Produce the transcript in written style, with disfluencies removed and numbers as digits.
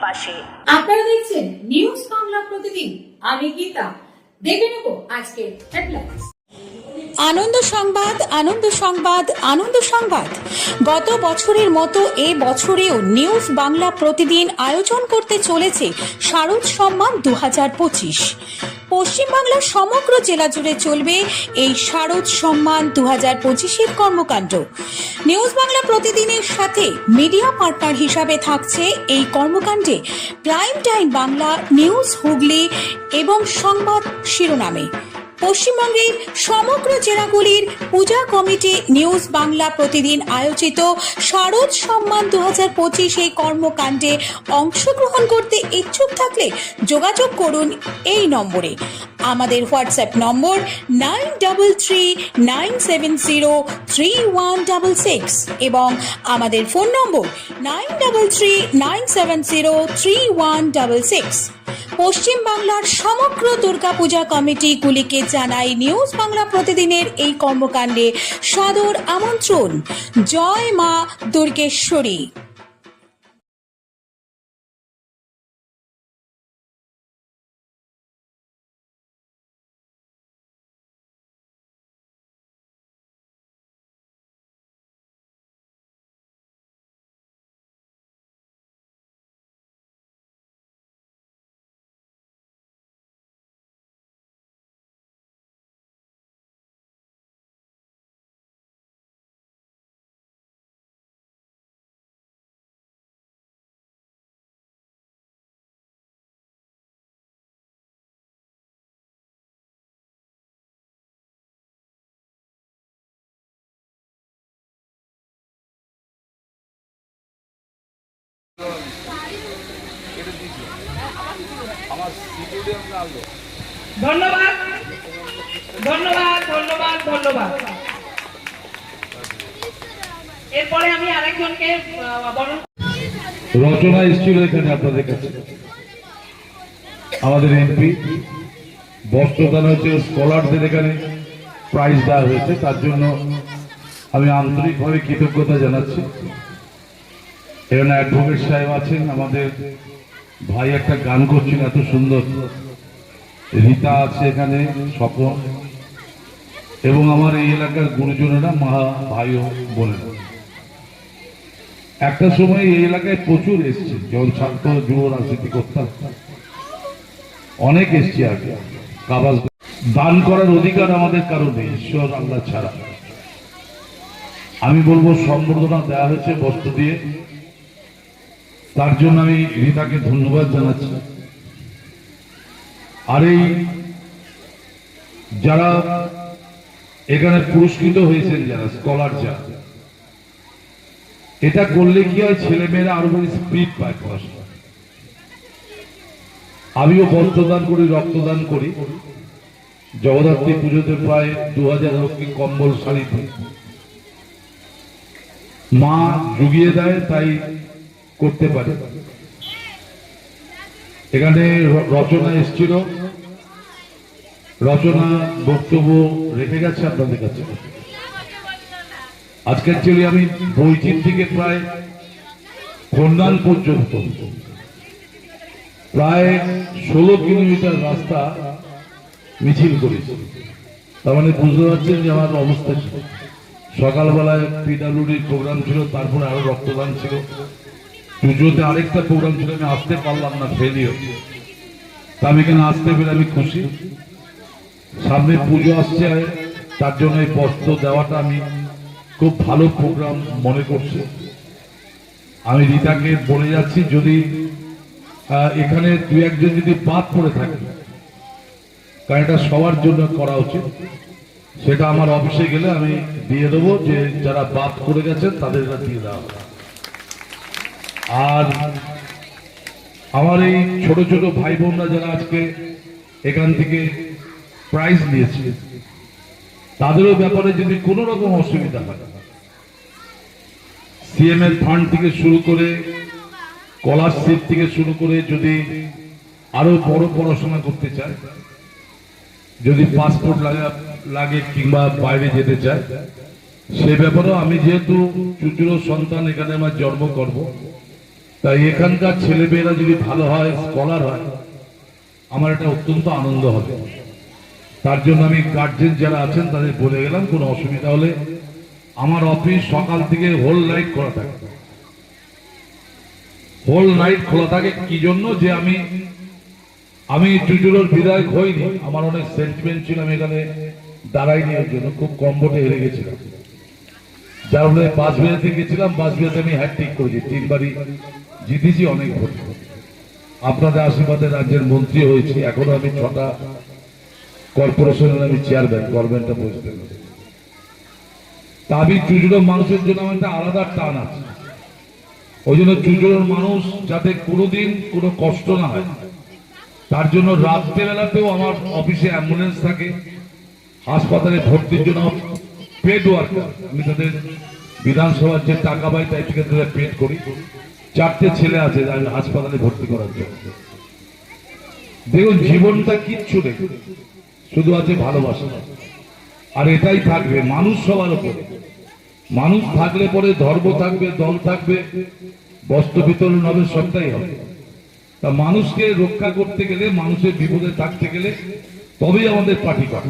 পাশে। আপনারা দেখছেন নিউজ বাংলা প্রতিদিন। আমি গীতা। দেখে নেব আজকে হেডলাইন্স। আনন্দ সংবাদ, আনন্দ সংবাদ, আনন্দ সংবাদ। গত বছরের মতো এ বছরেও নিউজ বাংলা প্রতিদিন আয়োজন করতে চলেছে শারদ সম্মান 2025। পশ্চিমবাংলার সমগ্র জেলা জুড়ে চলবে এই শারদ সম্মান 2025-এর কর্মকাণ্ড। নিউজ বাংলা প্রতিদিনের সাথে মিডিয়া পার্টনার হিসাবে থাকছে এই কর্মকাণ্ডে prime time Bangla, news Hooghly এবং সংবাদ শিরোনামে। পশ্চিমবঙ্গের সমগ্র জেলাগুলির পূজা কমিটি নিউজ বাংলা প্রতিদিন আয়োজিত শারদ সম্মান 2025 এই কর্মকাণ্ডে অংশগ্রহণ করতে ইচ্ছুক থাকলে যোগাযোগ করুন এই নম্বরে। আমাদের হোয়াটসঅ্যাপ নম্বর 9339703166 এবং আমাদের ফোন নম্বর 9339703166। পশ্চিম বাংলার সমগ্র দুর্গাপূজা কমিটিগুলিকে জানাই নিউজ বাংলা প্রতিদিনের এই কর্মকাণ্ডে সাদর আমন্ত্রণ। জয় মা দুর্গেশ্বরী। ধন্যবাদ ধন্যবাদ ধন্যবাদ ধন্যবাদ। এরপরে আমি আরেকজনকে রচনা এসেছিল এখানে আপনাদের কাছে, আমাদের এমপি বস্ত্রদান হচ্ছে, স্কলারদের এখানে প্রাইজ দেওয়া হয়েছে, তার জন্য আমি আন্তরিকভাবে কৃতজ্ঞতা জানাচ্ছি। এখানে অ্যাডভোকেট সাহেব আছেন, আমাদের ভাই একটা গান করছেন এত সুন্দর, রীতা আছে এখানে, স্বপন এবং আমার এই এলাকার গুরুজনেরা, মা ভাই ও বোনেরা। একটা সময় এই এলাকায় প্রচুর এসছে, যখন ছাত্র যুব রাজনীতি করতাম অনেক এসছে আগে। কাবাস দান করার অধিকার আমাদের কারো নেই, ঈশ্বর আল্লাহ ছাড়া। আমি বলবো সম্বর্ধনা দেওয়া হয়েছে বস্ত্র দিয়ে, তার জন্য আমি রীতাকে ধন্যবাদ জানাচ্ছি। আর এই যারা এখানে পুরস্কৃত হয়েছেন, যারা স্কলার, যারা এটা করলে কি হয়, ছেলেমেয়েরা আরো বেশি স্পিড পায় পড়াশোনা। আমিও বস্ত্রদান করি, রক্তদান করি। জগদ্ধাত্রী পুজোতে প্রায় 2000 লোককে কম্বল, শাড়ি মা জুগিয়ে দেয়, তাই করতে পারে। এখানে রচনা এসেছিল, রচনা বক্তব্য রেখে গেছে আপনাদের কাছে। আজকে অ্যাকচুয়ালি আমি বৈচিত থেকে প্রায় খন্ডান পর্যন্ত প্রায় 16 কিলোমিটার রাস্তা মিছিল করেছি। তার মানে বুঝতে পারছেন যে আমার অবস্থা ছিল। সকালবেলায় পিডাব্লিউডির প্রোগ্রাম ছিল, তারপরে আরো রক্তদান ছিল, পুজোতে আরেকটা প্রোগ্রাম ছিল, আমি আসতে পারলাম না, ফেলিও। তা আমি এখানে আসতে পেরে আমি খুশি। সামনে পুজো আসছে, তার জন্য এই বস্ত্র দেওয়াটা আমি খুব ভালো প্রোগ্রাম মনে করছি। আমি রীতাকে বলে যাচ্ছি, যদি এখানে দু একজন যদি বাদ পড়ে থাকে, কারণ এটা সবার জন্য করা উচিত, সেটা আমার অফিসে গেলে আমি দিয়ে দেবো, যে যারা বাদ করে গেছেন তাদের দিয়ে দেওয়া হবে। আর আমার এই ছোট ছোট ভাই বোনরা যারা আজকে এখান থেকে প্রাইজ নিয়েছে, তাদেরও ব্যাপারে যদি কোনো রকম অসুবিধা হয়, সিএম এর ফান্ড থেকে শুরু করে, স্কলারশিপ থেকে শুরু করে, যদি আরো বড় পড়াশোনা করতে চায়, যদি পাসপোর্ট লাগে কিংবা বাইরে যেতে চায়, সে ব্যাপারেও আমি যেহেতু চুচুরো সন্তান, এখানে আমার জন্ম করব, তাই এখানকার ছেলেমেয়েরা যদি ভালো হয়, স্কলার হয়, আমার এটা অত্যন্ত আনন্দ হবে। তার জন্য আমি গার্জেন যারা আছেন তাদের বলে গেলাম, কোনো অসুবিধা হলে আমার অফিস সকাল থেকে হোল নাইট খোলা থাকে। হোল নাইট খোলা থাকে কি জন্য? যে আমি চুচুড়োর বিধায়ক হইনি, আমার অনেক সেন্টিমেন্ট ছিল, আমি এখানে দাঁড়াইনি, ওর জন্য খুব কম ভোটে হেরে গেছিলাম। যার ফলে বাঁশবেড়াতে গেছিলাম, বাঁশবেড়াতে আমি হ্যাট্রিক করেছি, 3বারই জিতেছি অনেক ভোট। আপনাদের আশীর্বাদে রাজ্যের মন্ত্রী হয়েছি, এখনো আমি 6টা কর্পোরেশনের আমি চেয়ারম্যান, গভর্নমেন্টটা বসতে। তা আমি চুচুড়োর মানুষের জন্য আমার একটা আলাদা টান আছে। ওই জন্য চুচুড়োর মানুষ যাতে কোনোদিন কোনো কষ্ট না হয়, তার জন্য রাত্রেবেলাতেও আমার অফিসে অ্যাম্বুলেন্স থাকে, হাসপাতালে ভর্তির জন্য পেড ওয়ার্কার, আমি তাদের বিধানসভার যে টাকা পাই তাই থেকে তাদের পেড করি। 4টে ছেলে আছে হাসপাতালে ভর্তি করার জন্য। দেখুন, জীবনটা কিচ্ছু নেই, শুধু আছে ভালোবাসা, আর এটাই থাকবে। মানুষ সবার উপরে, মানুষ থাকলে পরে ধর্ম থাকবে, দল থাকবে, বস্ত্র বিতরণ হবে, সবটাই হবে। তা মানুষকে রক্ষা করতে গেলে, মানুষের বিপদে থাকতে গেলে তবেই আমাদের পার্টি করে।